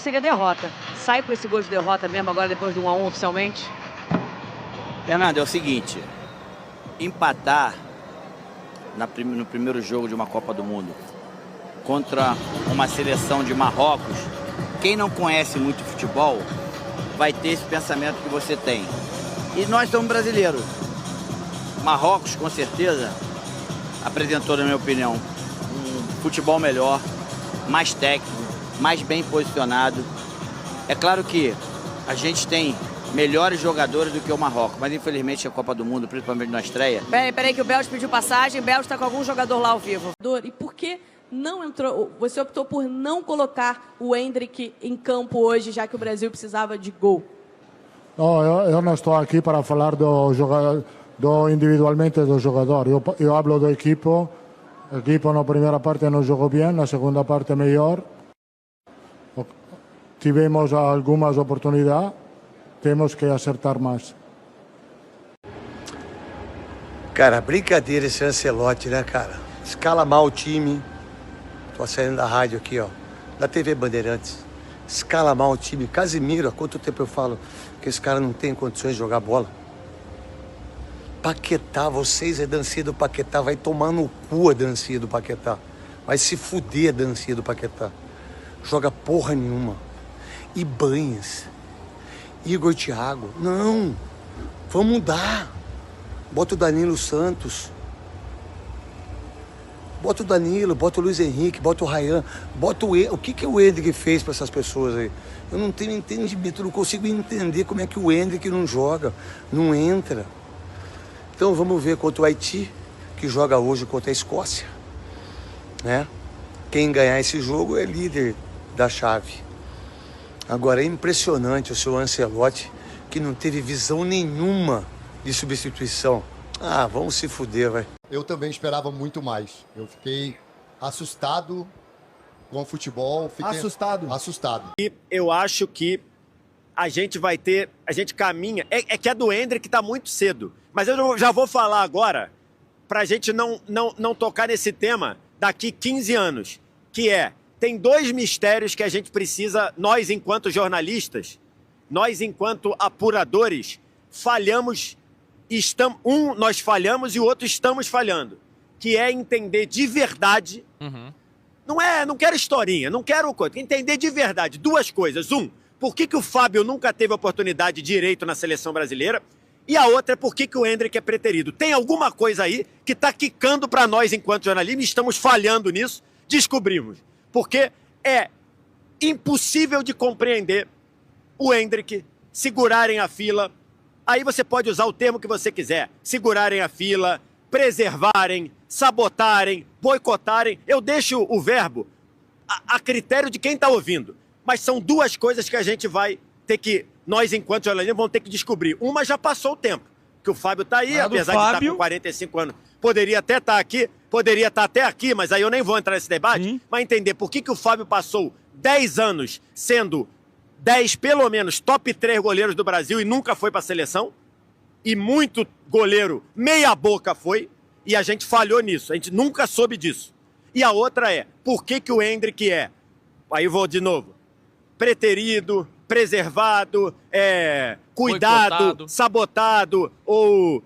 seria derrota. Sai com esse gol de derrota mesmo agora depois do 1-1 oficialmente? Fernando, é o seguinte, empatar no primeiro jogo de uma Copa do Mundo contra uma seleção de Marrocos, quem não conhece muito futebol vai ter esse pensamento que você tem. E nós somos brasileiros. Marrocos, com certeza, apresentou, na minha opinião, um futebol melhor, mais técnico, mais bem posicionado. É claro que a gente tem melhores jogadores do que o Marrocos, mas infelizmente a Copa do Mundo, principalmente na estreia... Peraí que o Belge pediu passagem, o Belge está com algum jogador lá ao vivo. E por que não entrou, você optou por não colocar o Endrick em campo hoje, já que o Brasil precisava de gol? Não, eu não estou aqui para falar individualmente do jogador. Eu hablo do equipo. O equipo na primeira parte não jogou bem, na segunda parte melhor. Tivemos algumas oportunidades. Temos que acertar mais. Cara, brincadeira esse Ancelotti, né, cara? Escala mal o time. Tô saindo da rádio aqui, ó. Da TV Bandeirantes. Escala mal o time. Casimiro, há quanto tempo eu falo que esse cara não tem condições de jogar bola? Paquetá, vocês é dancinha do Paquetá. Vai tomar no cu a dancinha do Paquetá. Vai se fuder a dancinha do Paquetá. Joga porra nenhuma. Ibanhas. Igor Thiago, não, vamos mudar. Bota o Danilo Santos. Bota o Danilo, bota o Luiz Henrique, bota o Ryan, bota o que o Endrick fez para essas pessoas aí? Eu não tenho entendimento, eu não consigo entender como é que o Endrick não joga, não entra. Então vamos ver contra o Haiti, que joga hoje contra a Escócia, né? Quem ganhar esse jogo é líder da chave. Agora, é impressionante o seu Ancelotti, que não teve visão nenhuma de substituição. Ah, vamos se fuder, vai. Eu também esperava muito mais. Eu fiquei assustado com o futebol. Assustado. E eu acho que a gente vai ter... A gente caminha... É que a do Endrick tá muito cedo. Mas eu já vou falar agora, pra gente não tocar nesse tema daqui 15 anos, que é... Tem dois mistérios que a gente precisa, nós enquanto jornalistas, nós enquanto apuradores, falhamos, nós falhamos e o outro estamos falhando, que é entender de verdade, não quero historinha, não quero coisa, entender de verdade duas coisas. Por que o Fábio nunca teve oportunidade de direito na seleção brasileira? E a outra é por que o Endrick é preterido. Tem alguma coisa aí que está quicando para nós enquanto jornalistas, estamos falhando nisso, descobrimos. Porque é impossível de compreender o Endrick segurarem a fila. Aí você pode usar o termo que você quiser. Segurarem a fila, preservarem, sabotarem, boicotarem. Eu deixo o verbo a critério de quem está ouvindo. Mas são duas coisas que a gente vai ter que, nós enquanto jornalistas, vamos ter que descobrir. Uma já passou o tempo, que o Fábio está aí, apesar de estar com 45 anos. Poderia até estar aqui, poderia estar até aqui, mas aí eu nem vou entrar nesse debate. Mas entender por que o Fábio passou 10 anos sendo 10, pelo menos, top 3 goleiros do Brasil e nunca foi para a seleção. E muito goleiro meia boca foi. E a gente falhou nisso, a gente nunca soube disso. E a outra é, por que o Endrick é, aí vou de novo, preterido, preservado, cuidado, sabotado ou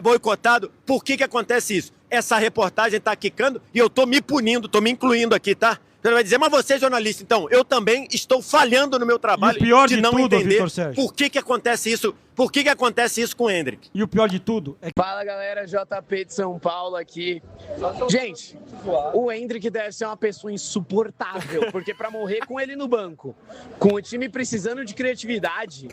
boicotado. Por que acontece isso? Essa reportagem tá quicando e eu tô me punindo, tô me incluindo aqui, tá? Você vai dizer, mas você é jornalista, então, eu também estou falhando no meu trabalho de não entender por que acontece isso, por que acontece isso com o Endrick. E o pior de tudo é que... Fala, galera, JP de São Paulo aqui. Gente, o Endrick deve ser uma pessoa insuportável, porque pra morrer com ele no banco, com o time precisando de criatividade,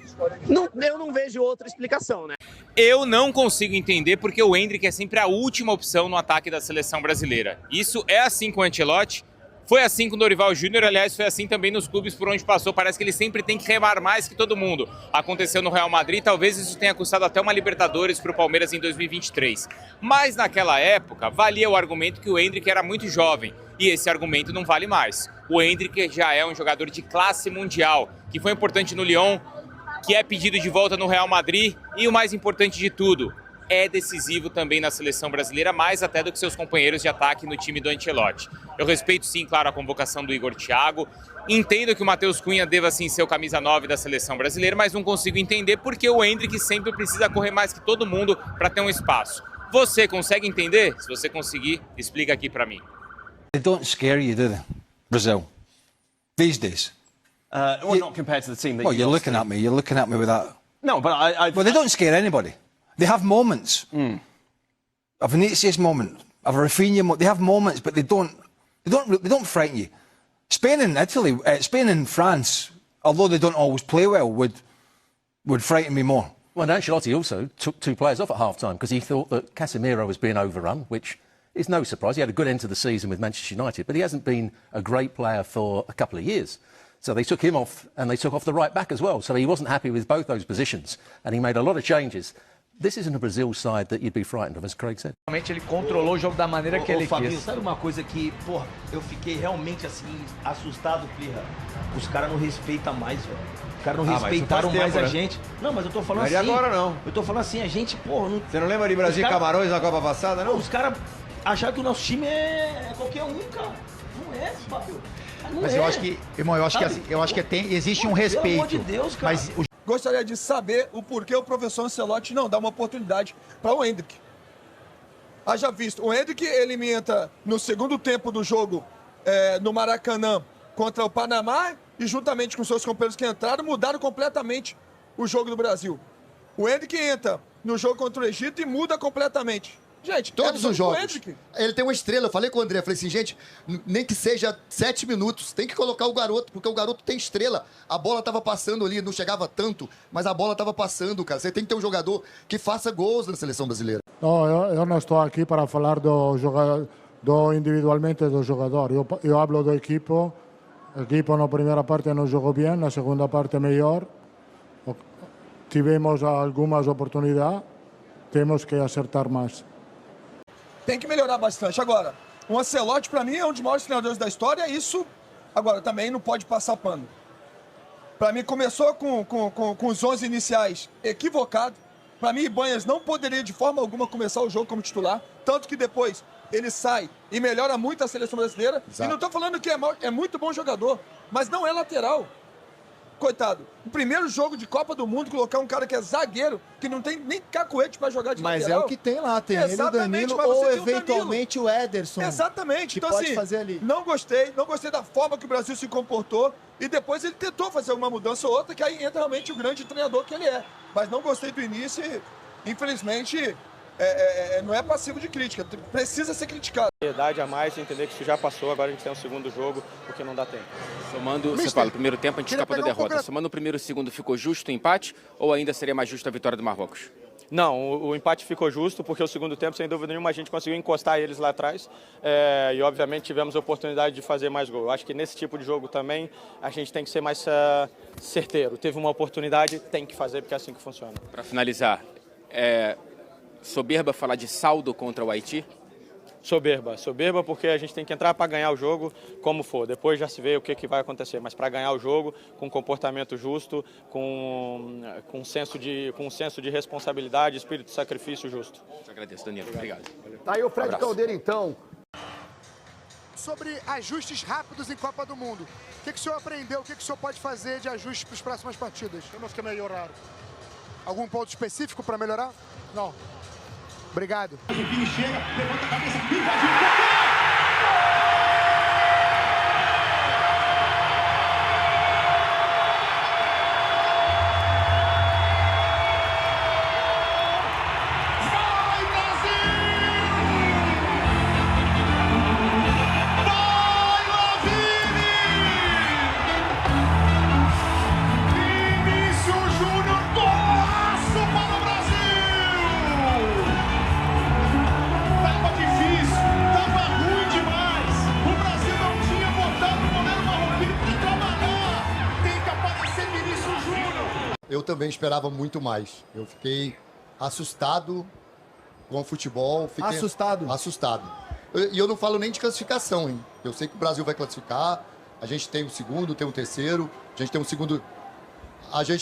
eu não vejo outra explicação, né? Eu não consigo entender porque o Endrick é sempre a última opção no ataque da seleção brasileira. Isso é assim com o Ancelotti. Foi assim com o Dorival Júnior, aliás, foi assim também nos clubes por onde passou. Parece que ele sempre tem que remar mais que todo mundo. Aconteceu no Real Madrid, talvez isso tenha custado até uma Libertadores para o Palmeiras em 2023. Mas naquela época, valia o argumento que o Endrick era muito jovem. E esse argumento não vale mais. O Endrick já é um jogador de classe mundial, que foi importante no Lyon, que é pedido de volta no Real Madrid. E o mais importante de tudo, é decisivo também na seleção brasileira, mais até do que seus companheiros de ataque no time do Ancelotti. Eu respeito sim, claro, a convocação do Igor Thiago, entendo que o Matheus Cunha deva sim ser o camisa 9 da seleção brasileira, mas não consigo entender porque o Endrick sempre precisa correr mais que todo mundo para ter um espaço. Você consegue entender? Se você conseguir, explica aqui para mim. They don't scare you, do they? Brazil. These days. Well, not compared to the team that Well, you're looking at me. You're looking at me with that. No, but Well, they don't scare anybody. They have moments. A Vinicius moment, a Rafinha moment. They have moments, but they don't frighten you. Spain and Italy, Spain and France, although they don't always play well, would frighten me more. Well, Ancelotti also took 2 players off at half-time because he thought that Casemiro was being overrun, which is no surprise. He had a good end to the season with Manchester United, but he hasn't been a great player for a couple of years. So they took him off, and they took off the right back as well. So he wasn't happy with both those positions, and he made a lot of changes. This isn't a Brazil side that you'd be frightened of, as Craig said. Realmente ele controlou o jogo da maneira que ele Fabinho, quis. sabe uma coisa que, porra, eu fiquei realmente assim, assustado, Plirra? Os caras não respeitam mais, velho. Os caras não respeitaram mais a gente. Não, mas eu tô falando assim. Não é de agora, não. Eu tô falando assim, a gente, porra... Não... Você não lembra de Brasil e Camarões na Copa passada, não? Os caras acharam que o nosso time é qualquer um, cara. Não é, Fabio. Mas eu acho que, irmão, eu acho que existe um respeito. Pelo amor de Deus, cara. Mas Gostaria de saber o porquê o professor Ancelotti não dá uma oportunidade para o Endrick. Haja visto, o Endrick ele entra no segundo tempo do jogo no Maracanã contra o Panamá e juntamente com seus companheiros que entraram mudaram completamente o jogo do Brasil. O Endrick entra no jogo contra o Egito e muda completamente. Gente, todos os jogos. Ele tem uma estrela. Eu falei com o André, falei assim, gente, nem que seja 7 minutos, tem que colocar o garoto, porque o garoto tem estrela. A bola estava passando ali, não chegava tanto, mas a bola estava passando, cara. Você tem que ter um jogador que faça gols na seleção brasileira. Não, eu não estou aqui para falar individualmente do jogador. Eu hablo do equipo. O equipo na primeira parte não jogou bem, na segunda parte melhor. Tivemos algumas oportunidades, temos que acertar mais. Tem que melhorar bastante. Agora, o Ancelotti, para mim, é um dos maiores treinadores da história. Isso, agora, também não pode passar pano. Para mim, começou com os 11 iniciais equivocados. Para mim, Ibanhas não poderia, de forma alguma, começar o jogo como titular. Tanto que depois ele sai e melhora muito a seleção brasileira. Exato. E não estou falando que é muito bom jogador, mas não é lateral. Coitado, o primeiro jogo de Copa do Mundo, colocar um cara que é zagueiro, que não tem nem cacuete pra jogar de mas lateral. Mas é o que tem lá, tem ele, o Danilo, ou eventualmente o Ederson. Exatamente, então pode assim, fazer ali. não gostei da forma que o Brasil se comportou, e depois ele tentou fazer uma mudança ou outra, que aí entra realmente o grande treinador que ele é. Mas não gostei do início e, infelizmente, não é passivo de crítica, precisa ser criticado. Verdade a mais, entender que isso já passou, agora a gente tem um segundo jogo, porque não dá tempo. Somando, você fala, o primeiro tempo a gente escapou da derrota. Somando o primeiro e o segundo, ficou justo o empate ou ainda seria mais justo a vitória do Marrocos? Não, o empate ficou justo porque o segundo tempo, sem dúvida nenhuma, a gente conseguiu encostar eles lá atrás e obviamente tivemos a oportunidade de fazer mais gol. Eu acho que nesse tipo de jogo também a gente tem que ser mais certeiro. Teve uma oportunidade, tem que fazer porque é assim que funciona. Para finalizar, soberba falar de saldo contra o Haiti? Soberba porque a gente tem que entrar para ganhar o jogo como for. Depois já se vê o que vai acontecer, mas para ganhar o jogo com comportamento justo, com um senso de responsabilidade, espírito de sacrifício justo. Te agradeço, Danilo. Obrigado. Tá aí o Fred Caldeira, então. Sobre ajustes rápidos em Copa do Mundo. O que o senhor aprendeu? O que o senhor pode fazer de ajustes para as próximas partidas? Temos que melhorar. Algum ponto específico para melhorar? Não. Obrigado. Vini chega, levanta a cabeça, invadiu, Eu também esperava muito mais. Eu fiquei assustado com o futebol. Assustado? Assustado. E eu não falo nem de classificação, hein? Eu sei que o Brasil vai classificar. A gente tem o segundo, tem o terceiro. A gente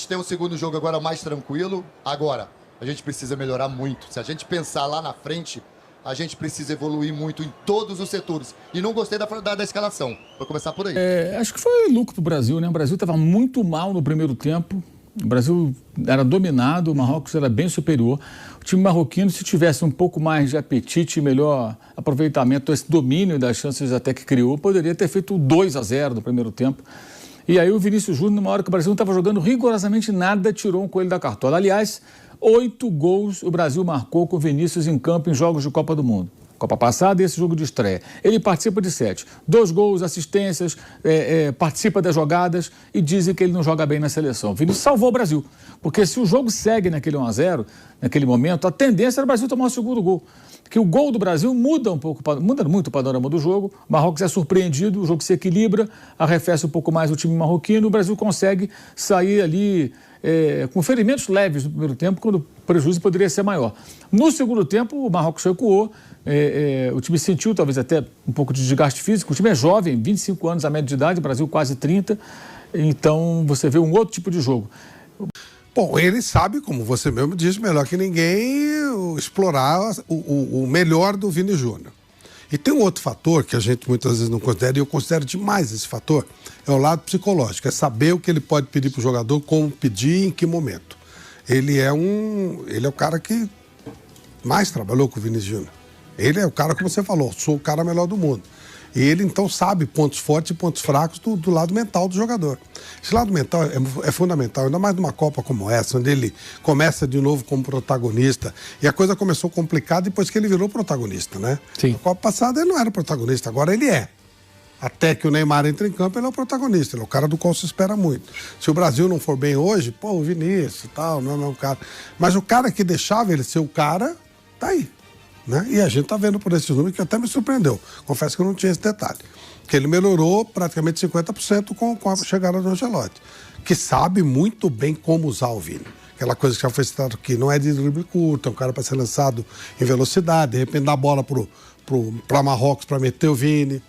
tem um segundo jogo agora mais tranquilo. Agora, a gente precisa melhorar muito. Se a gente pensar lá na frente, a gente precisa evoluir muito em todos os setores. E não gostei da escalação. Vou começar por aí. Acho que foi lucro para o Brasil, né? O Brasil estava muito mal no primeiro tempo. O Brasil era dominado, o Marrocos era bem superior. O time marroquino, se tivesse um pouco mais de apetite, melhor aproveitamento, esse domínio das chances até que criou, poderia ter feito 2-0 no primeiro tempo. E aí o Vinícius Júnior, numa hora que o Brasil não estava jogando rigorosamente nada, tirou um coelho da cartola. Aliás, 8 gols o Brasil marcou com o Vinícius em campo em jogos de Copa do Mundo. Copa passada e esse jogo de estreia. Ele participa de 7. 2 gols, assistências, participa das jogadas e dizem que ele não joga bem na seleção. O Vinícius salvou o Brasil. Porque se o jogo segue naquele 1-0, naquele momento, a tendência era o Brasil tomar o segundo gol. Porque o gol do Brasil muda muito o panorama do jogo. O Marrocos é surpreendido, o jogo se equilibra, arrefece um pouco mais o time marroquino, o Brasil consegue sair ali com ferimentos leves no primeiro tempo, quando o prejuízo poderia ser maior. No segundo tempo, o Marrocos recuou, o time sentiu talvez até um pouco de desgaste físico, o time é jovem, 25 anos a média de idade, o Brasil quase 30, então você vê um outro tipo de jogo. Bom, ele sabe, como você mesmo disse, melhor que ninguém, explorar o melhor do Vini Júnior. E tem um outro fator que a gente muitas vezes não considera, e eu considero demais esse fator, é o lado psicológico, é saber o que ele pode pedir para o jogador, como pedir e em que momento. Ele é o cara que mais trabalhou com o Vini Júnior. Ele é o cara, como você falou, sou o cara melhor do mundo. E ele, então, sabe pontos fortes e pontos fracos do lado mental do jogador. Esse lado mental é fundamental, ainda mais numa Copa como essa, onde ele começa de novo como protagonista. E a coisa começou complicada depois que ele virou protagonista, né? Sim. Na Copa passada ele não era protagonista, agora ele é. Até que o Neymar entre em campo, ele é o protagonista, ele é o cara do qual se espera muito. Se o Brasil não for bem hoje, pô, o Vinícius e tal, não é o cara. Mas o cara que deixava ele ser o cara, tá aí. Né? E a gente tá vendo por esses números que até me surpreendeu. Confesso que eu não tinha esse detalhe. Que ele melhorou praticamente 50% com a chegada do Ancelotti, que sabe muito bem como usar o Vini. Aquela coisa que já foi citada aqui, não é de drible curto, é um cara para ser lançado em velocidade, de repente dá a bola para Marrocos para meter o Vini.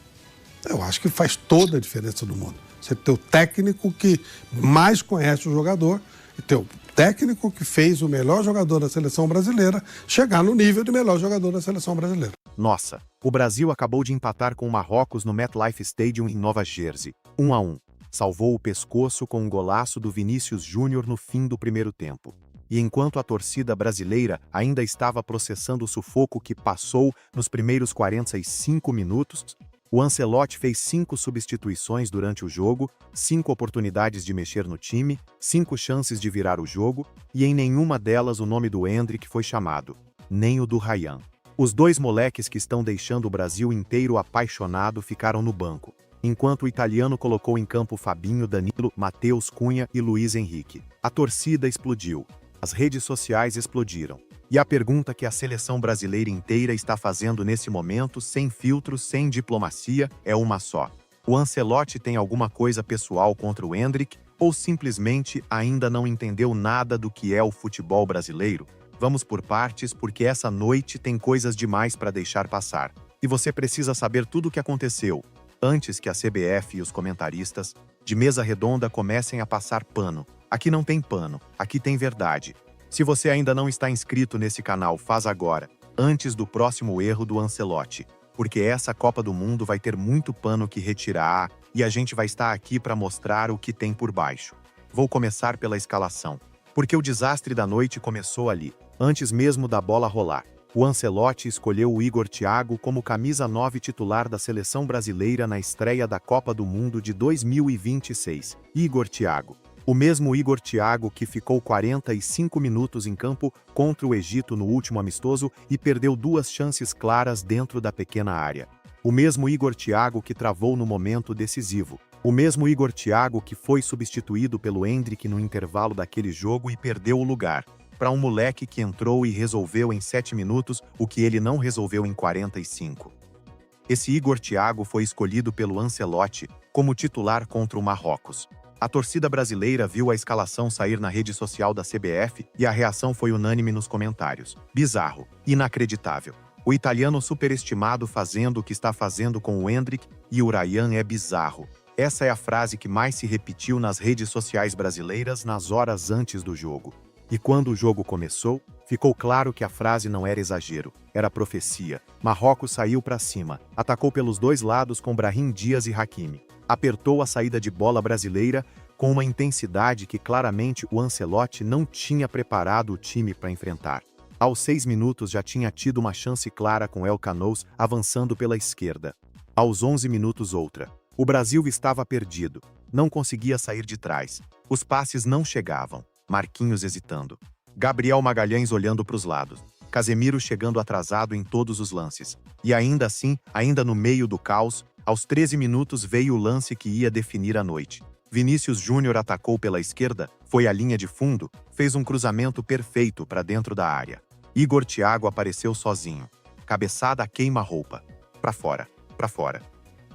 Eu acho que faz toda a diferença do mundo. Você ter o técnico que mais conhece o jogador e ter o técnico que fez o melhor jogador da seleção brasileira chegar no nível de melhor jogador da seleção brasileira. Nossa, o Brasil acabou de empatar com o Marrocos no MetLife Stadium em Nova Jersey, 1-1. Salvou o pescoço com um golaço do Vinícius Júnior no fim do primeiro tempo. E enquanto a torcida brasileira ainda estava processando o sufoco que passou nos primeiros 45 minutos, o Ancelotti fez 5 substituições durante o jogo, 5 oportunidades de mexer no time, 5 chances de virar o jogo, e em nenhuma delas o nome do Endrick foi chamado, nem o do Ryan. Os 2 moleques que estão deixando o Brasil inteiro apaixonado ficaram no banco, enquanto o italiano colocou em campo Fabinho, Danilo, Matheus Cunha e Luiz Henrique. A torcida explodiu, as redes sociais explodiram. E a pergunta que a seleção brasileira inteira está fazendo nesse momento, sem filtros, sem diplomacia, é uma só. O Ancelotti tem alguma coisa pessoal contra o Endrick ou simplesmente ainda não entendeu nada do que é o futebol brasileiro? Vamos por partes, porque essa noite tem coisas demais para deixar passar. E você precisa saber tudo o que aconteceu, antes que a CBF e os comentaristas de mesa redonda comecem a passar pano. Aqui não tem pano, aqui tem verdade. Se você ainda não está inscrito nesse canal, faz agora, antes do próximo erro do Ancelotti, porque essa Copa do Mundo vai ter muito pano que retirar e a gente vai estar aqui para mostrar o que tem por baixo. Vou começar pela escalação, porque o desastre da noite começou ali, antes mesmo da bola rolar. O Ancelotti escolheu o Igor Thiago como camisa 9 titular da seleção brasileira na estreia da Copa do Mundo de 2026. Igor Thiago. O mesmo Igor Thiago que ficou 45 minutos em campo contra o Egito no último amistoso e perdeu 2 chances claras dentro da pequena área. O mesmo Igor Thiago que travou no momento decisivo. O mesmo Igor Thiago que foi substituído pelo Endrick no intervalo daquele jogo e perdeu o lugar para um moleque que entrou e resolveu em 7 minutos o que ele não resolveu em 45. Esse Igor Thiago foi escolhido pelo Ancelotti como titular contra o Marrocos. A torcida brasileira viu a escalação sair na rede social da CBF e a reação foi unânime nos comentários. Bizarro, inacreditável. O italiano superestimado fazendo o que está fazendo com o Endrick e o Ryan é bizarro. Essa é a frase que mais se repetiu nas redes sociais brasileiras nas horas antes do jogo. E quando o jogo começou, ficou claro que a frase não era exagero, era profecia. Marrocos saiu para cima, atacou pelos dois lados com Brahim Dias e Hakimi. Apertou a saída de bola brasileira com uma intensidade que claramente o Ancelotti não tinha preparado o time para enfrentar. Aos 6 minutos já tinha tido uma chance clara com El Canoes avançando pela esquerda. Aos 11 minutos outra. O Brasil estava perdido, não conseguia sair de trás. Os passes não chegavam. Marquinhos hesitando. Gabriel Magalhães olhando para os lados. Casemiro chegando atrasado em todos os lances. E ainda assim, ainda no meio do caos, aos 13 minutos veio o lance que ia definir a noite. Vinícius Júnior atacou pela esquerda, foi à linha de fundo, fez um cruzamento perfeito para dentro da área. Igor Thiago apareceu sozinho. Cabeçada a queima-roupa. Para fora, para fora.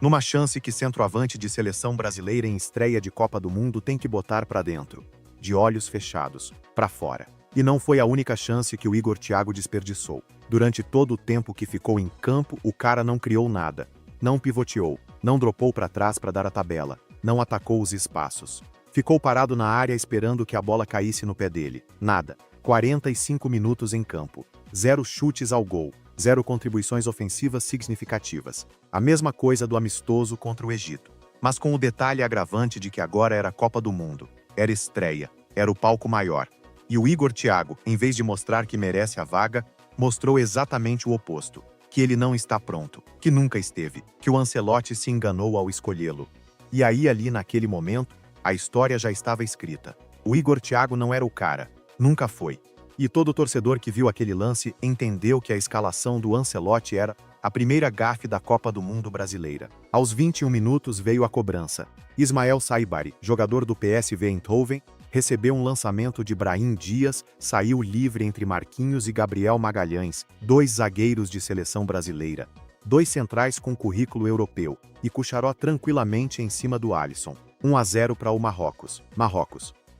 Numa chance que centroavante de seleção brasileira em estreia de Copa do Mundo tem que botar para dentro. De olhos fechados, para fora. E não foi a única chance que o Igor Thiago desperdiçou. Durante todo o tempo que ficou em campo, o cara não criou nada. Não pivoteou, não dropou para trás para dar a tabela, não atacou os espaços. Ficou parado na área esperando que a bola caísse no pé dele. Nada. 45 minutos em campo. 0 chutes ao gol. 0 contribuições ofensivas significativas. A mesma coisa do amistoso contra o Egito. Mas com o detalhe agravante de que agora era a Copa do Mundo. Era estreia. Era o palco maior. E o Igor Thiago, em vez de mostrar que merece a vaga, mostrou exatamente o oposto. Que ele não está pronto. Que nunca esteve. Que o Ancelotti se enganou ao escolhê-lo. E aí, ali naquele momento, a história já estava escrita. O Igor Thiago não era o cara. Nunca foi. E todo torcedor que viu aquele lance entendeu que a escalação do Ancelotti era a primeira gafe da Copa do Mundo brasileira. Aos 21 minutos veio a cobrança. Ismael Saibari, jogador do PSV Eindhoven, recebeu um lançamento de Brahim Dias, saiu livre entre Marquinhos e Gabriel Magalhães, 2 zagueiros de seleção brasileira. 2 centrais com currículo europeu, e Cucharó tranquilamente em cima do Alisson. 1-0 para o Marrocos.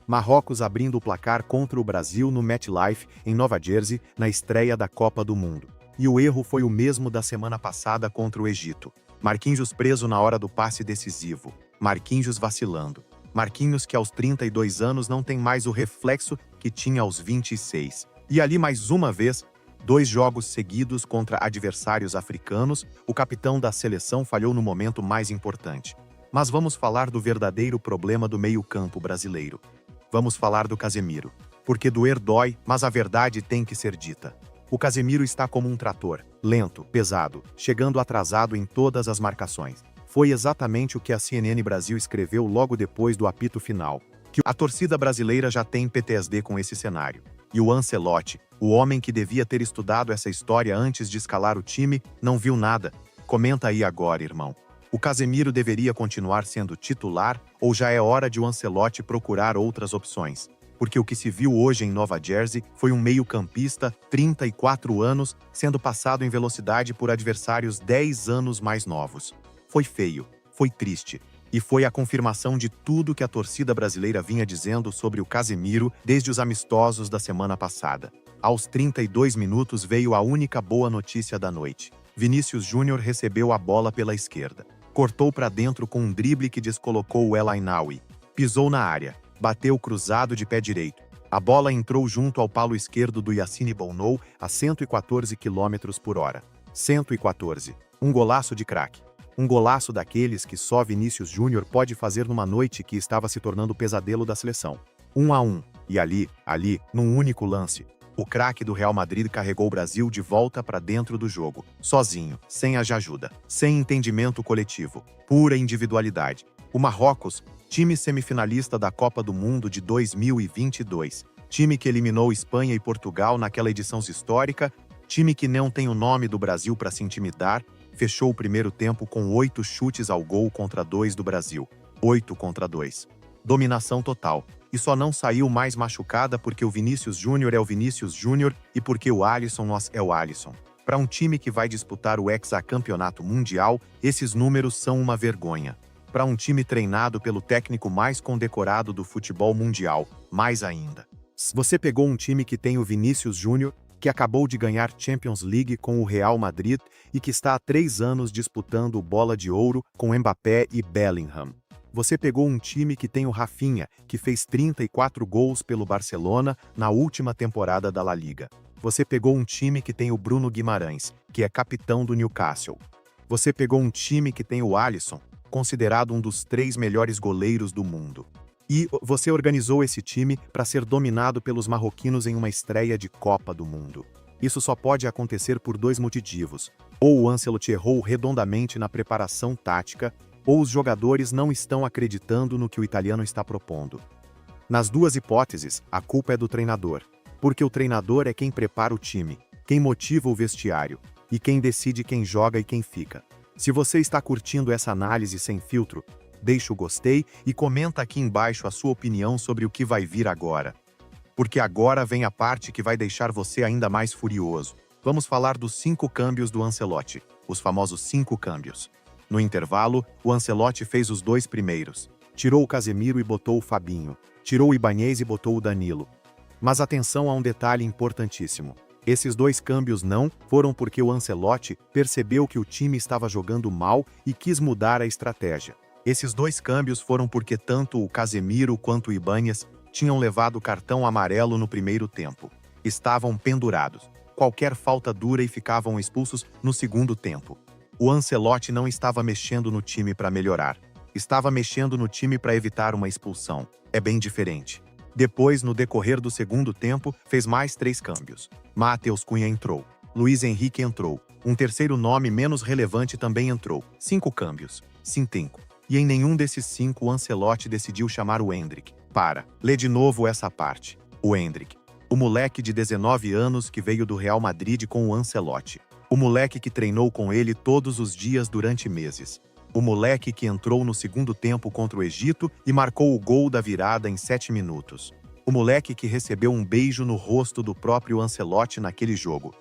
Marrocos abrindo o placar contra o Brasil no MetLife, em Nova Jersey, na estreia da Copa do Mundo. E o erro foi o mesmo da semana passada contra o Egito. Marquinhos preso na hora do passe decisivo. Marquinhos vacilando. Marquinhos que aos 32 anos não tem mais o reflexo que tinha aos 26. E ali mais uma vez, 2 jogos seguidos contra adversários africanos, o capitão da seleção falhou no momento mais importante. Mas vamos falar do verdadeiro problema do meio-campo brasileiro. Vamos falar do Casemiro. Porque doer dói, mas a verdade tem que ser dita. O Casemiro está como um trator, lento, pesado, chegando atrasado em todas as marcações. Foi exatamente o que a CNN Brasil escreveu logo depois do apito final. Que a torcida brasileira já tem PTSD com esse cenário. E o Ancelotti, o homem que devia ter estudado essa história antes de escalar o time, não viu nada. Comenta aí agora, irmão. O Casemiro deveria continuar sendo titular ou já é hora de o Ancelotti procurar outras opções? Porque o que se viu hoje em Nova Jersey foi um meio-campista, 34 anos, sendo passado em velocidade por adversários 10 anos mais novos. Foi feio, foi triste, e foi a confirmação de tudo que a torcida brasileira vinha dizendo sobre o Casemiro desde os amistosos da semana passada. Aos 32 minutos veio a única boa notícia da noite. Vinícius Júnior recebeu a bola pela esquerda. Cortou para dentro com um drible que descolocou o El Ainaoui. Pisou na área, bateu cruzado de pé direito. A bola entrou junto ao palo esquerdo do Yassine Bounou a 114 km por hora. 114. Um golaço de craque. Um golaço daqueles que só Vinícius Júnior pode fazer numa noite que estava se tornando o pesadelo da seleção. 1-1. E ali, num único lance, o craque do Real Madrid carregou o Brasil de volta para dentro do jogo, sozinho, sem ajuda, sem entendimento coletivo, pura individualidade. O Marrocos, time semifinalista da Copa do Mundo de 2022, time que eliminou Espanha e Portugal naquela edição histórica, time que não tem o nome do Brasil para se intimidar, fechou o primeiro tempo com 8 chutes ao gol contra 2 do Brasil. 8 contra 2. Dominação total. E só não saiu mais machucada porque o Vinícius Júnior é o Vinícius Júnior e porque o Alisson é o Alisson. Para um time que vai disputar o hexacampeonato mundial, esses números são uma vergonha. Para um time treinado pelo técnico mais condecorado do futebol mundial, mais ainda. Você pegou um time que tem o Vinícius Júnior, que acabou de ganhar Champions League com o Real Madrid e que está há 3 anos disputando Bola de Ouro com Mbappé e Bellingham. Você pegou um time que tem o Rafinha, que fez 34 gols pelo Barcelona na última temporada da La Liga. Você pegou um time que tem o Bruno Guimarães, que é capitão do Newcastle. Você pegou um time que tem o Alisson, considerado um dos 3 melhores goleiros do mundo. E você organizou esse time para ser dominado pelos marroquinos em uma estreia de Copa do Mundo. Isso só pode acontecer por 2 motivos. Ou o Ancelotti errou redondamente na preparação tática, ou os jogadores não estão acreditando no que o italiano está propondo. Nas 2 hipóteses, a culpa é do treinador, porque o treinador é quem prepara o time, quem motiva o vestiário e quem decide quem joga e quem fica. Se você está curtindo essa análise sem filtro, deixa o gostei e comenta aqui embaixo a sua opinião sobre o que vai vir agora. Porque agora vem a parte que vai deixar você ainda mais furioso. Vamos falar dos 5 câmbios do Ancelotti, os famosos 5 câmbios. No intervalo, o Ancelotti fez os 2 primeiros. Tirou o Casemiro e botou o Fabinho. Tirou o Ibanez e botou o Danilo. Mas atenção a um detalhe importantíssimo. Esses 2 câmbios não foram porque o Ancelotti percebeu que o time estava jogando mal e quis mudar a estratégia. Esses 2 câmbios foram porque tanto o Casemiro quanto o Ibanez tinham levado cartão amarelo no primeiro tempo. Estavam pendurados. Qualquer falta dura e ficavam expulsos no segundo tempo. O Ancelotti não estava mexendo no time para melhorar. Estava mexendo no time para evitar uma expulsão. É bem diferente. Depois, no decorrer do segundo tempo, fez mais 3 câmbios. Matheus Cunha entrou. Luiz Henrique entrou. Um terceiro nome menos relevante também entrou. 5 câmbios. 5. E em nenhum desses 5 o Ancelotti decidiu chamar o Endrick. Lê de novo essa parte. O Endrick. O moleque de 19 anos que veio do Real Madrid com o Ancelotti. O moleque que treinou com ele todos os dias durante meses. O moleque que entrou no segundo tempo contra o Egito e marcou o gol da virada em 7 minutos. O moleque que recebeu um beijo no rosto do próprio Ancelotti naquele jogo.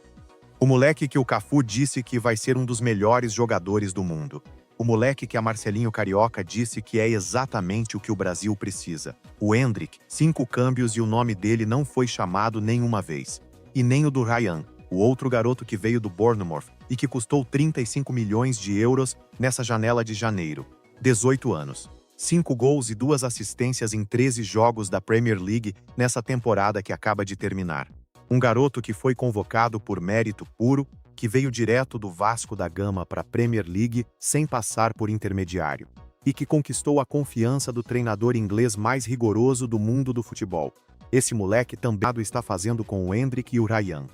O moleque que o Cafu disse que vai ser um dos melhores jogadores do mundo. O moleque que a Marcelinho Carioca disse que é exatamente o que o Brasil precisa. O Endrick, 5 câmbios e o nome dele não foi chamado nenhuma vez. E nem o do Ryan, o outro garoto que veio do Bournemouth e que custou 35 milhões de euros nessa janela de janeiro. 18 anos. 5 gols e 2 assistências em 13 jogos da Premier League nessa temporada que acaba de terminar. Um garoto que foi convocado por mérito puro, que veio direto do Vasco da Gama para a Premier League sem passar por intermediário. E que conquistou a confiança do treinador inglês mais rigoroso do mundo do futebol. Esse moleque também está fazendo com o Endrick e o Ryan.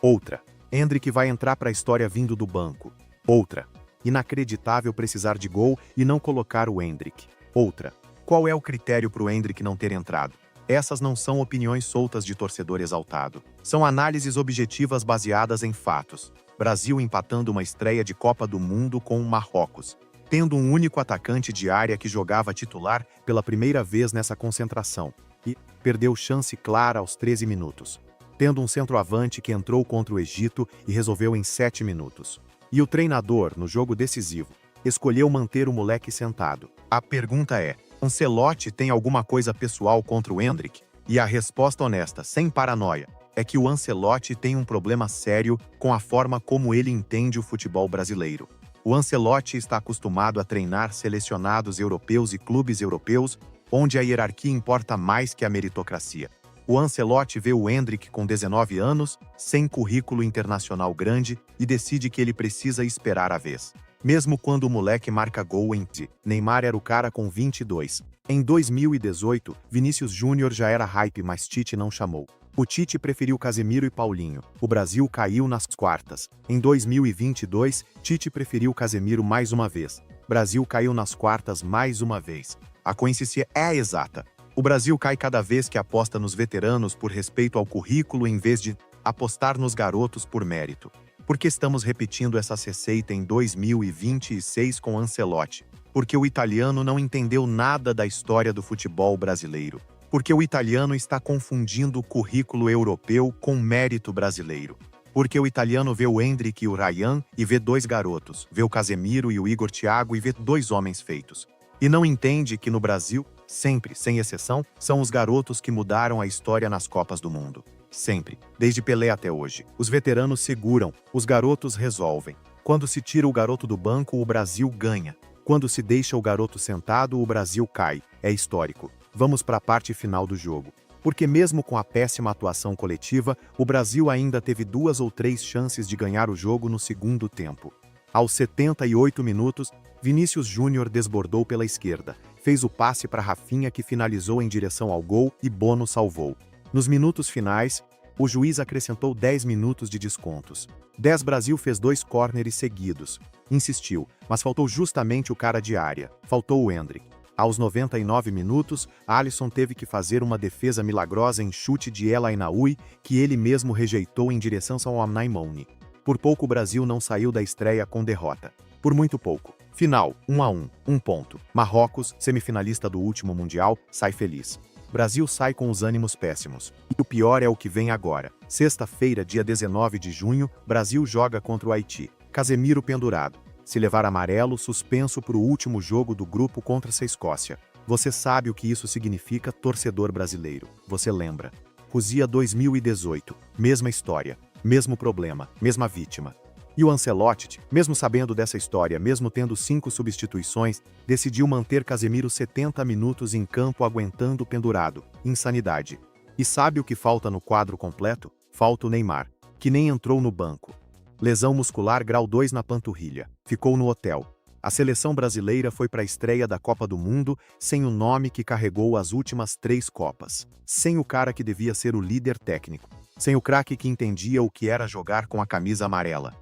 Outra. Endrick vai entrar para a história vindo do banco. Outra. Inacreditável precisar de gol e não colocar o Endrick. Outra. Qual é o critério para o Endrick não ter entrado? Essas não são opiniões soltas de torcedor exaltado. São análises objetivas baseadas em fatos. Brasil empatando uma estreia de Copa do Mundo com o Marrocos, tendo um único atacante de área que jogava titular pela primeira vez nessa concentração e perdeu chance clara aos 13 minutos. Tendo um centroavante que entrou contra o Egito e resolveu em 7 minutos. E o treinador, no jogo decisivo, escolheu manter o moleque sentado. A pergunta é, Ancelotti tem alguma coisa pessoal contra o Endrick? E a resposta honesta, sem paranoia, é que o Ancelotti tem um problema sério com a forma como ele entende o futebol brasileiro. O Ancelotti está acostumado a treinar selecionados europeus e clubes europeus, onde a hierarquia importa mais que a meritocracia. O Ancelotti vê o Endrick com 19 anos, sem currículo internacional grande, e decide que ele precisa esperar a vez. Mesmo quando o moleque marca gol em Neymar era o cara com 22. Em 2018, Vinícius Júnior já era hype, mas Tite não chamou. O Tite preferiu Casemiro e Paulinho. O Brasil caiu nas quartas. Em 2022, Tite preferiu Casemiro mais uma vez. Brasil caiu nas quartas mais uma vez. A coincidência é exata. O Brasil cai cada vez que aposta nos veteranos por respeito ao currículo em vez de apostar nos garotos por mérito. Por que estamos repetindo essa receita em 2026 com Ancelotti? Porque o italiano não entendeu nada da história do futebol brasileiro. Porque o italiano está confundindo o currículo europeu com mérito brasileiro. Porque o italiano vê o Endrick e o Ryan e vê 2 garotos, vê o Casemiro e o Igor Thiago e vê 2 homens feitos. E não entende que no Brasil, sempre, sem exceção, são os garotos que mudaram a história nas Copas do Mundo. Sempre, desde Pelé até hoje. Os veteranos seguram, os garotos resolvem. Quando se tira o garoto do banco, o Brasil ganha. Quando se deixa o garoto sentado, o Brasil cai. É histórico. Vamos para a parte final do jogo. Porque mesmo com a péssima atuação coletiva, o Brasil ainda teve 2 ou 3 chances de ganhar o jogo no segundo tempo. Aos 78 minutos, Vinícius Júnior desbordou pela esquerda, fez o passe para Rafinha que finalizou em direção ao gol e Bono salvou. Nos minutos finais, o juiz acrescentou 10 minutos de descontos. 10 Brasil fez 2 córneres seguidos. Insistiu, mas faltou justamente o cara de área. Faltou o Endrick. Aos 99 minutos, Alisson teve que fazer uma defesa milagrosa em chute de El Ainaoui, que ele mesmo rejeitou em direção ao Amnaimouni. Por pouco o Brasil não saiu da estreia com derrota. Por muito pouco. Final, 1-1, 1 ponto. Marrocos, semifinalista do último Mundial, sai feliz. Brasil sai com os ânimos péssimos. E o pior é o que vem agora. Sexta-feira, dia 19 de junho, Brasil joga contra o Haiti. Casemiro pendurado. Se levar amarelo, suspenso para o último jogo do grupo contra a Escócia. Você sabe o que isso significa, torcedor brasileiro. Você lembra. Cosia 2018. Mesma história. Mesmo problema. Mesma vítima. E o Ancelotti, mesmo sabendo dessa história, mesmo tendo 5 substituições, decidiu manter Casemiro 70 minutos em campo aguentando pendurado. Insanidade. E sabe o que falta no quadro completo? Falta o Neymar, que nem entrou no banco. Lesão muscular grau 2 na panturrilha. Ficou no hotel. A seleção brasileira foi para a estreia da Copa do Mundo sem o nome que carregou as últimas 3 Copas. Sem o cara que devia ser o líder técnico. Sem o craque que entendia o que era jogar com a camisa amarela.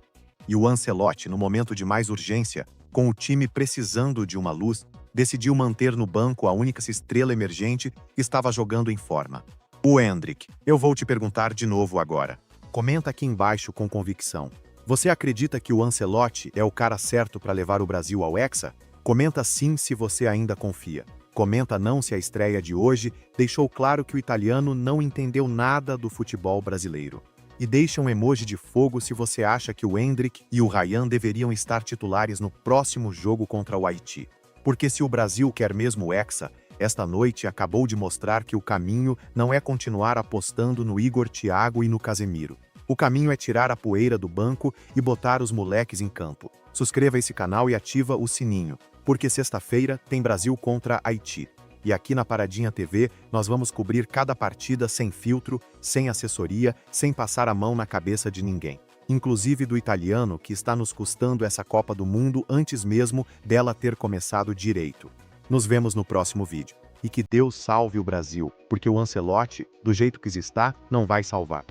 E o Ancelotti, no momento de mais urgência, com o time precisando de uma luz, decidiu manter no banco a única estrela emergente que estava jogando em forma. O Endrick. Eu vou te perguntar de novo agora. Comenta aqui embaixo com convicção. Você acredita que o Ancelotti é o cara certo para levar o Brasil ao Hexa? Comenta sim se você ainda confia. Comenta não se a estreia de hoje deixou claro que o italiano não entendeu nada do futebol brasileiro. E deixa um emoji de fogo se você acha que o Endrick e o Ryan deveriam estar titulares no próximo jogo contra o Haiti. Porque se o Brasil quer mesmo o Hexa, esta noite acabou de mostrar que o caminho não é continuar apostando no Igor Thiago e no Casemiro. O caminho é tirar a poeira do banco e botar os moleques em campo. Subscreva esse canal e ativa o sininho, porque sexta-feira tem Brasil contra Haiti. E aqui na Paradinha TV, nós vamos cobrir cada partida sem filtro, sem assessoria, sem passar a mão na cabeça de ninguém. Inclusive do italiano que está nos custando essa Copa do Mundo antes mesmo dela ter começado direito. Nos vemos no próximo vídeo. E que Deus salve o Brasil, porque o Ancelotti, do jeito que está, não vai salvar.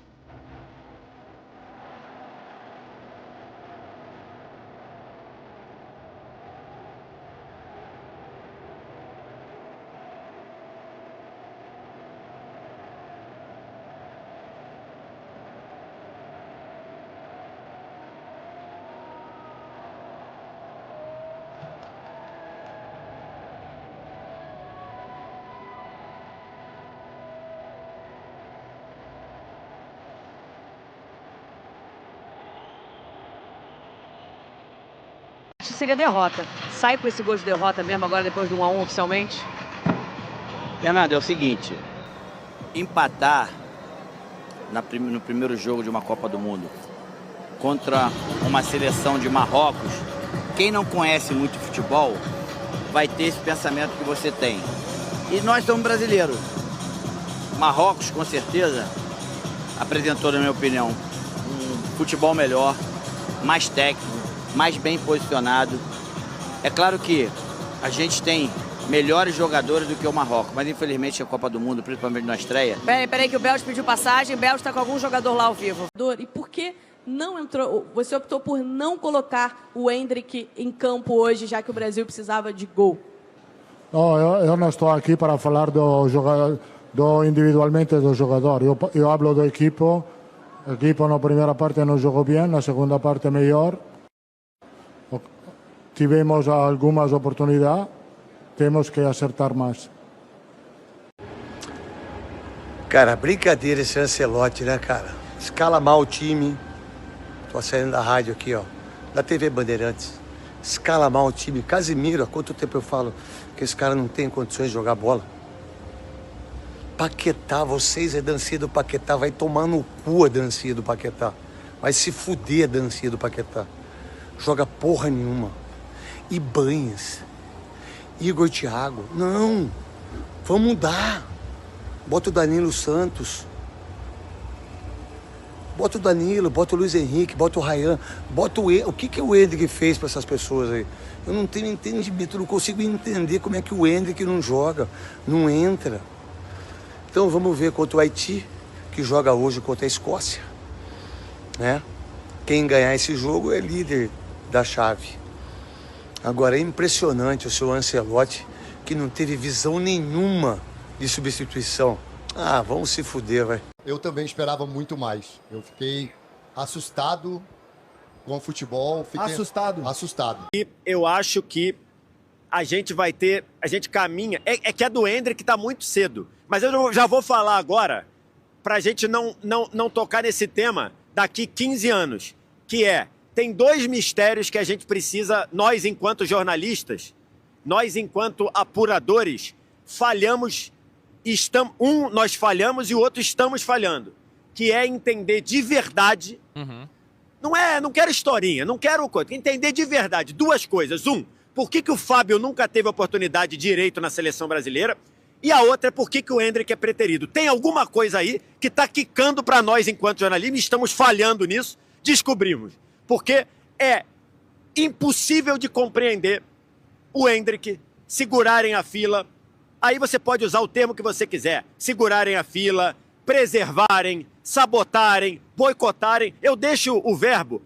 Seria derrota. Sai com esse gol de derrota mesmo agora depois do 1-1 oficialmente? Fernando, é o seguinte, empatar no primeiro jogo de uma Copa do Mundo contra uma seleção de Marrocos, quem não conhece muito futebol vai ter esse pensamento que você tem. E nós somos brasileiros. Marrocos, com certeza, apresentou, na minha opinião, um futebol melhor, mais técnico, mais bem posicionado. É claro que a gente tem melhores jogadores do que o Marrocos, mas infelizmente a Copa do Mundo, principalmente na estreia... Peraí que o Belge pediu passagem, o Belge está com algum jogador lá ao vivo. E por que não entrou, você optou por não colocar o Endrick em campo hoje, já que o Brasil precisava de gol? Não, eu não estou aqui para falar individualmente do jogador. Eu hablo do equipo. O equipo na primeira parte não jogou bem, na segunda parte melhor. Tivemos algumas oportunidades, temos que acertar mais. Cara, brincadeira esse Ancelotti, né, cara? Escala mal o time. Tô saindo da rádio aqui, ó, da TV Bandeirantes. Escala mal o time. Casemiro, há quanto tempo eu falo que esse cara não tem condições de jogar bola? Paquetá, vocês é dancinha do Paquetá, vai tomar no cu a dancinha do Paquetá. Vai se fuder a dancinha do Paquetá. Joga porra nenhuma. Ibanhas. Igor Thiago. Não. Vamos mudar. Bota o Danilo Santos. Bota o Danilo, bota o Luiz Henrique, bota o Ryan, bota o que o Endrick fez para essas pessoas aí? Eu não tenho entendimento, eu não consigo entender como é que o Endrick não joga, não entra. Então vamos ver contra o Haiti, que joga hoje contra a Escócia, né? Quem ganhar esse jogo é líder da chave. Agora é impressionante o seu Ancelotti, que não teve visão nenhuma de substituição. Ah, vamos se fuder, vai. Eu também esperava muito mais. Eu fiquei assustado com o futebol. Assustado. E eu acho que a gente vai ter... A gente caminha... É que a do Endrick tá muito cedo. Mas eu já vou falar agora pra gente não tocar nesse tema daqui 15 anos. Que é... Tem dois mistérios que a gente precisa... Nós, enquanto jornalistas, nós, enquanto apuradores, falhamos... nós falhamos e o outro estamos falhando. Que é entender de verdade... Não quero historinha, não quero coisa. Entender de verdade duas coisas. Por que o Fábio nunca teve oportunidade direito na seleção brasileira? E a outra é por que o Endrick é preterido. Tem alguma coisa aí que está quicando para nós enquanto jornalistas, estamos falhando nisso, descobrimos. Porque é impossível de compreender o Endrick segurarem a fila. Aí você pode usar o termo que você quiser. Segurarem a fila, preservarem, sabotarem, boicotarem. Eu deixo o verbo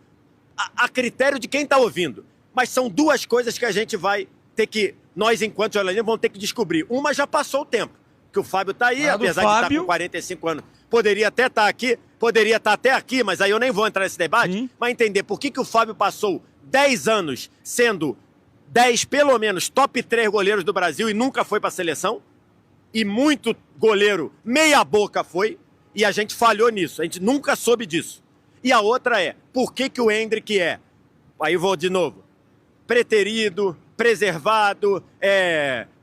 a critério de quem está ouvindo. Mas são duas coisas que a gente vai ter que, nós enquanto jornalistas, vamos ter que descobrir. Uma já passou o tempo, que o Fábio está aí, apesar de estar com 45 anos. Poderia até estar aqui, poderia estar até aqui, mas aí eu nem vou entrar nesse debate. Mas entender por que o Fábio passou 10 anos sendo 10, pelo menos, top 3 goleiros do Brasil e nunca foi para a seleção. E muito goleiro meia boca foi. E a gente falhou nisso. A gente nunca soube disso. E a outra é, por que o Endrick é, aí vou de novo, preterido, preservado,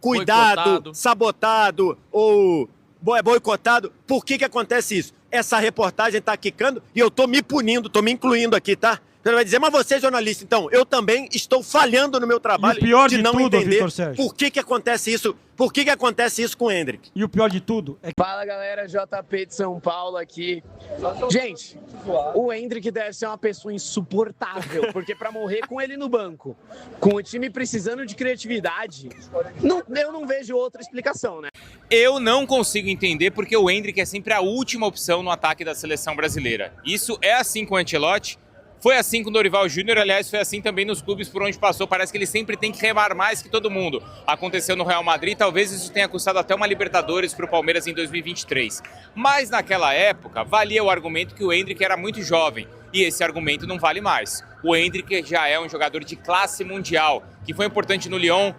cuidado, sabotado ou boicotado? Por que acontece isso? Essa reportagem tá quicando e eu tô me punindo, tô me incluindo aqui, tá? Você vai dizer, mas você é jornalista, então, eu também estou falhando no meu trabalho de não entender por que acontece isso, por que acontece isso com o Endrick. E o pior de tudo é que... Fala, galera, JP de São Paulo aqui. Gente, o Endrick deve ser uma pessoa insuportável, porque pra morrer com ele no banco, com o time precisando de criatividade, eu não vejo outra explicação, né? Eu não consigo entender porque o Endrick é sempre a última opção no ataque da seleção brasileira. Isso é assim com o Ancelotti. Foi assim com o Dorival Júnior, aliás, foi assim também nos clubes por onde passou. Parece que ele sempre tem que remar mais que todo mundo. Aconteceu no Real Madrid, talvez isso tenha custado até uma Libertadores para o Palmeiras em 2023. Mas naquela época, valia o argumento que o Endrick era muito jovem. E esse argumento não vale mais. O Endrick já é um jogador de classe mundial, que foi importante no Lyon,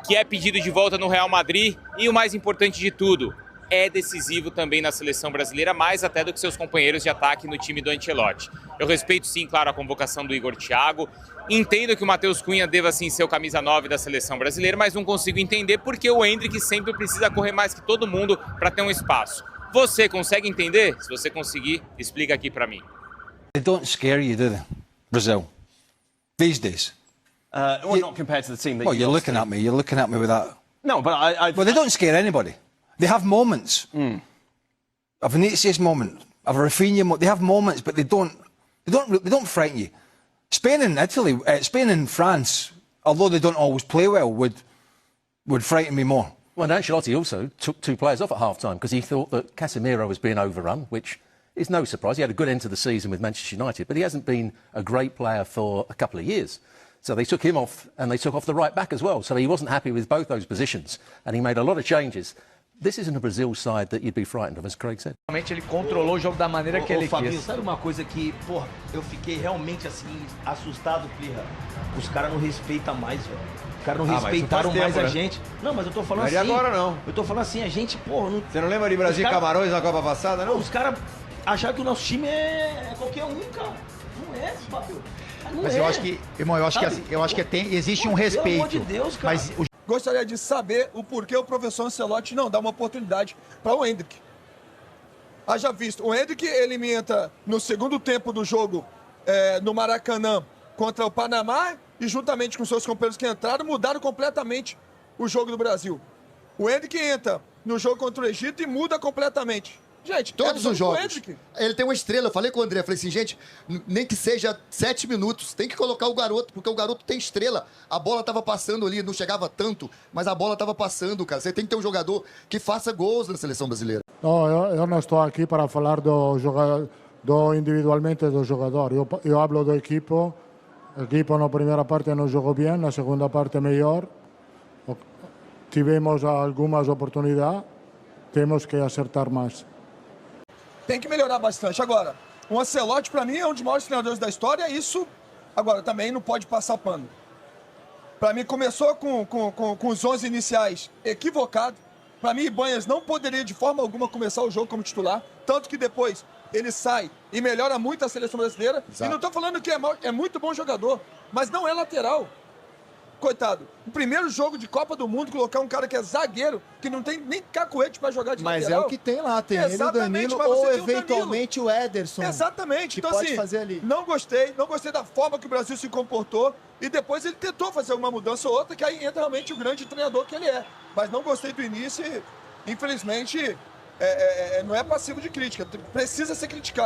que é pedido de volta no Real Madrid. E o mais importante de tudo, é decisivo também na seleção brasileira, mais até do que seus companheiros de ataque no time do Ancelotti. Eu respeito sim, claro, a convocação do Igor Thiago, entendo que o Matheus Cunha deva sim ser o camisa 9 da seleção brasileira, mas não consigo entender porque o Endrick sempre precisa correr mais que todo mundo para ter um espaço. Você consegue entender? Se você conseguir, explica aqui para mim. They don't scare you, do they? Brazil. These days. Well, not compared to the team that you're looking at me. You're looking at me with that. No, but Well, they don't scare anybody. They have moments. A Vinicius moment, a Rafinha moment. They have moments, but they don't frighten you. Spain and Italy, Spain and France, although they don't always play well, would frighten me more. Well, Ancelotti also took two players off at half-time because he thought that Casemiro was being overrun, which is no surprise. He had a good end to the season with Manchester United, but he hasn't been a great player for a couple of years. So they took him off, and they took off the right back as well. So he wasn't happy with both those positions, and he made a lot of changes. This isn't a Brazil side that you'd be frightened of, as Craig said. Realmente ele controlou o jogo da maneira que ele Fabinho, quis. sabe uma coisa que, porra, eu fiquei realmente assim, assustado, Plirra. Os caras não respeitam mais, velho. Os caras não respeitaram mais tempo, a gente. Não, mas eu tô falando assim. Não é de agora, não. Eu tô falando assim, a gente, porra. Não... Você não lembra de Brasil e Camarões na Copa passada, não? Pô, os caras acharam que o nosso time é qualquer um, cara. Não é, Fabio. Mas eu acho que, irmão, eu acho que existe um respeito. Pelo amor de Deus, cara. Mas Gostaria de saber o porquê o professor Ancelotti não dá uma oportunidade para o Endrick. Haja visto, o Endrick ele entra no segundo tempo do jogo no Maracanã contra o Panamá e juntamente com seus companheiros que entraram, mudaram completamente o jogo do Brasil. O Endrick entra no jogo contra o Egito e muda completamente. Gente, todos os jogos. Endrick. Ele tem uma estrela. Eu falei com o André, falei assim, gente, nem que seja 7 minutos, tem que colocar o garoto, porque o garoto tem estrela. A bola tava passando ali, não chegava tanto, mas a bola tava passando, cara. Você tem que ter um jogador que faça gols na seleção brasileira. Não, eu não estou aqui para falar individualmente do jogador. Eu hablo do equipo. O equipo na primeira parte não jogou bem, na segunda parte melhor. Tivemos algumas oportunidades, temos que acertar mais. Tem que melhorar bastante. Agora, o Ancelotti, para mim, é um dos maiores treinadores da história. Isso, agora, também não pode passar pano. Para mim, começou com os 11 iniciais equivocado. Para mim, Ibanhas não poderia, de forma alguma, começar o jogo como titular. Tanto que depois ele sai e melhora muito a seleção brasileira. Exato. E não estou falando que é muito bom jogador, mas não é lateral. Coitado, o primeiro jogo de Copa do Mundo, colocar um cara que é zagueiro, que não tem nem cacuete pra jogar de lateral. Mas é o que tem lá, tem ele o Danilo ou eventualmente o Ederson. Exatamente, então pode assim, fazer ali. Não gostei da forma que o Brasil se comportou e depois ele tentou fazer uma mudança ou outra, que aí entra realmente o grande treinador que ele é. Mas não gostei do início e, infelizmente, não é passivo de crítica, precisa ser criticado.